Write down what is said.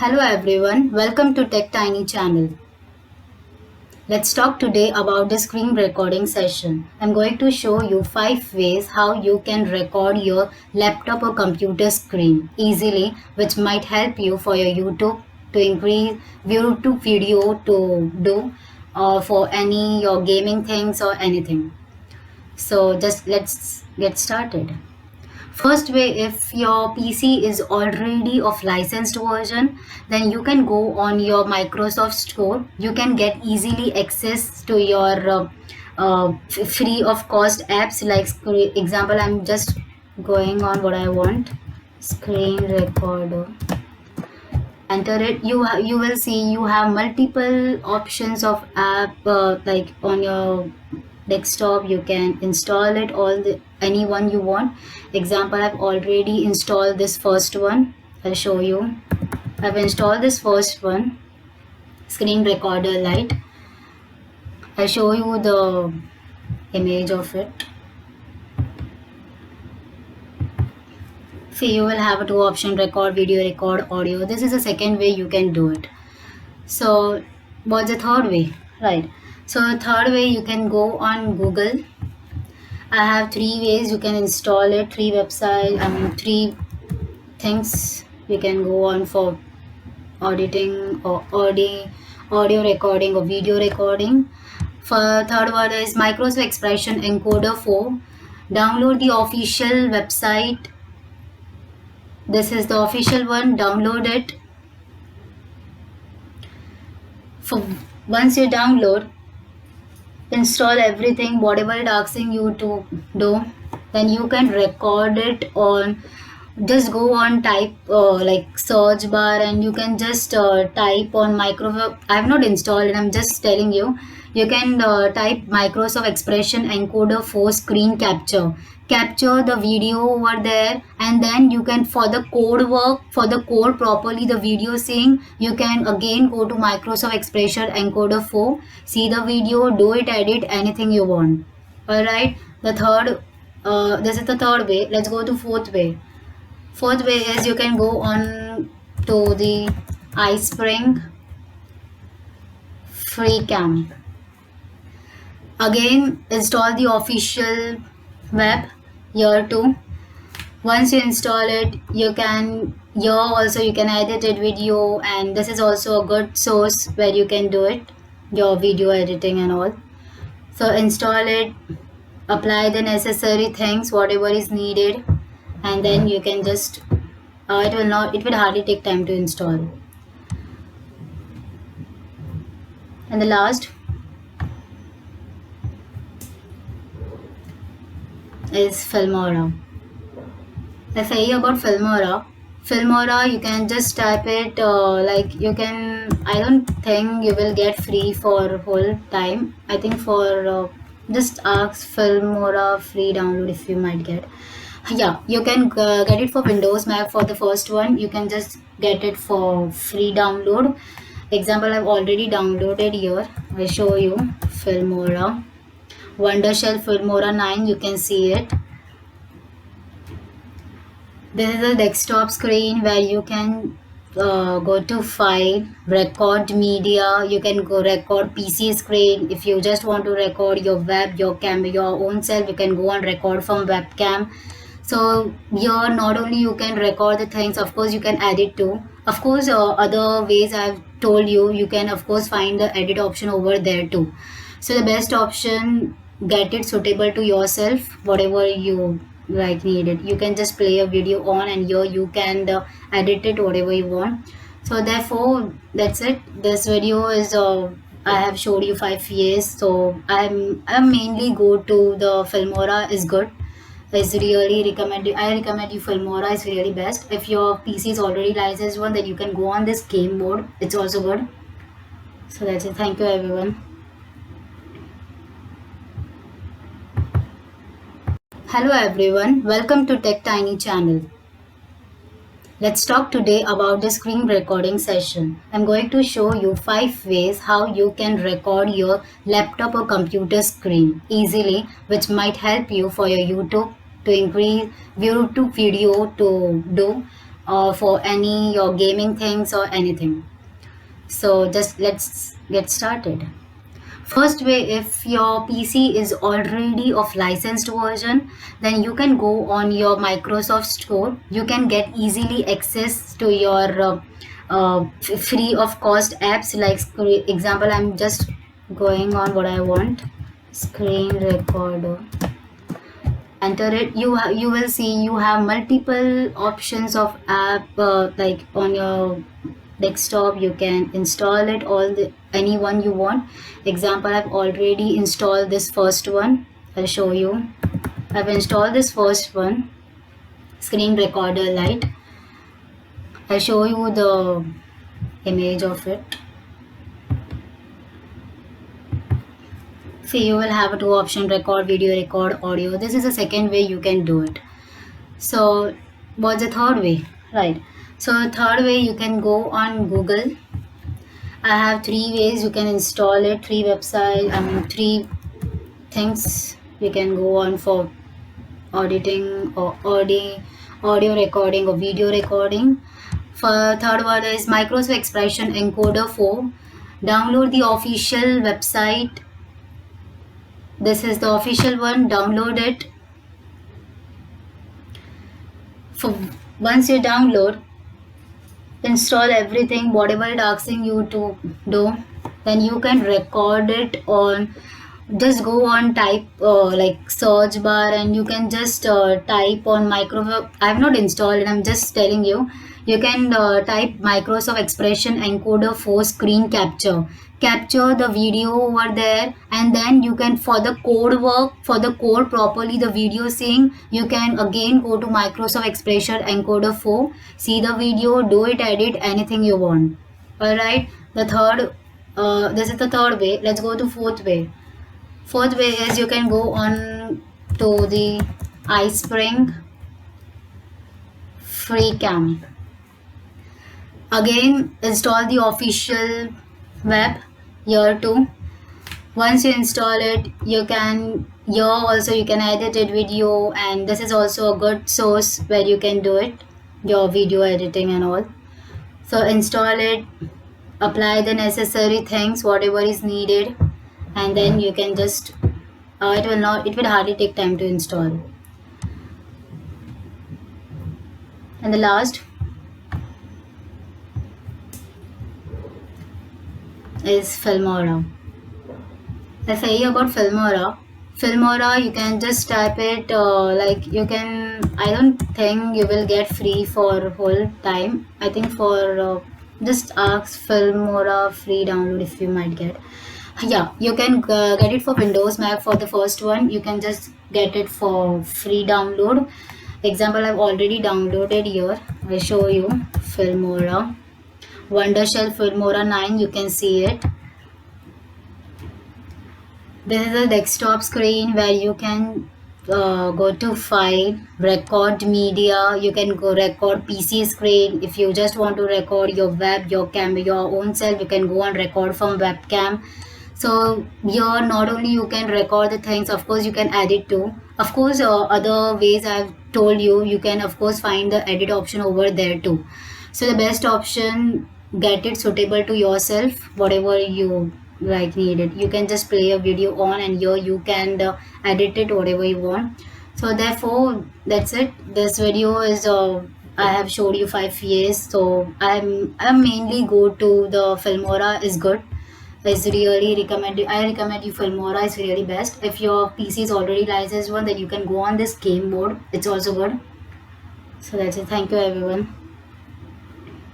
Hello everyone, welcome to Tech Tiny channel. Let's talk today about the screen recording session. I'm going to show you 5 ways how you can record your laptop or computer screen easily, which might help you for your YouTube to increase YouTube video to do or for any your gaming things or anything. So just let's get started. First way, if your PC is already of licensed version, then you can go on your Microsoft Store. You can get easily access to your free of cost apps like example. I'm just going on what I want. Screen recorder. Enter it. You will see you have multiple options of app like on your desktop. You can install it all the anyone you want. Example, I've already installed this first one. I'll show you. I've installed this first one, Screen Recorder Lite. I'll show you the image of it. See, you will have two options: record video, record audio. This is the second way you can do it. So what's the third way? Right, so the third way, you can go on Google. I have 3 ways you can install it, 3 things you can go on for auditing or audio recording or video recording. For third one is Microsoft Expression Encoder 4. Download the official website. This is the official one. Download it. For once you download, install everything whatever it asking you to do, then you can record it on. Just go on type like search bar, and you can just type on Microsoft. I have not installed it, I'm just telling you. You can type Microsoft Expression Encoder 4 screen capture the video over there, and then you can, for the code work, for the code properly the video seeing, you can again go to Microsoft Expression Encoder 4, see the video, do it, edit anything you want. All right, this is the third way. Let's go to fourth way. Fourth way is you can go on to the iSpring free cam. Again, install the official web here too. Once you install it, you can here also you can edit it video, and this is also a good source where you can do it, your video editing and all. So install it, apply the necessary things whatever is needed, and then you can just it will hardly take time to install. And the last is Filmora. If I hear about Filmora, you can just type it like you can. I don't think you will get free for whole time. I think for just ask Filmora free download if you might get. Yeah, you can get it for Windows Mac. For the first one, you can just get it for free download. Example, I've already downloaded here. I'll show you Filmora. Wondershell Filmora 9, you can see it. This is a desktop screen where you can go to file, record media. You can go record PC screen. If you just want to record your web, your camera, your own self, you can go and record from webcam. So here not only you can record the things, of course you can edit too. Of course other ways I've told you, you can of course find the edit option over there too. So the best option, get it suitable to yourself, whatever you like needed. You can just play a video on, and here you can edit it whatever you want. So therefore that's it. This video is I have showed you 5 years. So I mainly go to the Filmora is good. Is really recommended. I recommend you Filmora is really best. If your PC is already licensed one, then you can go on this game mode. It's also good. So that's it. Thank you everyone. Hello everyone, welcome to Tech Tiny channel. Let's talk today about the screen recording session. I'm going to show you 5 ways how you can record your laptop or computer screen easily, which might help you for your YouTube to increase YouTube video to do or for any your gaming things or anything. So just let's get started. First way, if your PC is already of licensed version, then you can go on your Microsoft Store. You can get easily access to your free of cost apps like example. I'm just going on what I want. Screen recorder. Enter it. You will see you have multiple options of app like on your desktop. You can install it all the anyone you want. Example, I've already installed this first one. I'll show you. I've installed this first one, Screen Recorder Lite. I'll show you the image of it. See, you will have two options: record video, record audio. This is the second way you can do it. So what's the third way? Right. So third way, you can go on Google. I have three ways you can install it, three website, three things you can go on for auditing or audio recording or video recording. For third one is Microsoft Expression Encoder 4. Download the official website. This is the official one. Download it. For once you download, install everything whatever it asking you to do, then you can record it on. Just go on type like search bar, and you can just type on Microsoft. I have not installed it, I'm just telling you. You can type Microsoft Expression Encoder 4 screen capture the video over there, and then you can, for the code work, for the code properly the video seeing, you can again go to Microsoft Expression Encoder 4, see the video, do it, edit anything you want. All right, the third this is the third way. Let's go to fourth way. Fourth way is you can go on to the iSpring free camp. Again, install the official web here too. Once you install it, you can here also you can edit it video, and this is also a good source where you can do it, your video editing and all. So install it, apply the necessary things whatever is needed, and then you can just it will hardly take time to install. And the last is Filmora. If I say about Filmora, you can just type it like you can. I don't think you will get free for whole time. I think for just ask Filmora free download if you might get. Yeah, you can get it for Windows Mac. For the first one, you can just get it for free download. Example, I've already downloaded here. I'll show you Filmora. Wondershell Filmora 9, you can see it. This is a desktop screen where you can go to file, record media. You can go record PC screen. If you just want to record your web, your camera, your own self, you can go and record from webcam. So here not only you can record the things, of course you can edit too. Of course other ways I've told you, you can of course find the edit option over there too. So the best option, get it suitable to yourself, whatever you like needed. You can just play a video on, and here you can edit it whatever you want. So therefore that's it. This video is I have showed you 5 years. So I'm mainly go to the Filmora is good. Is really recommended. I recommend you Filmora is really best. If your PC is already licensed one, then you can go on this game mode. It's also good. So that's it. Thank you everyone.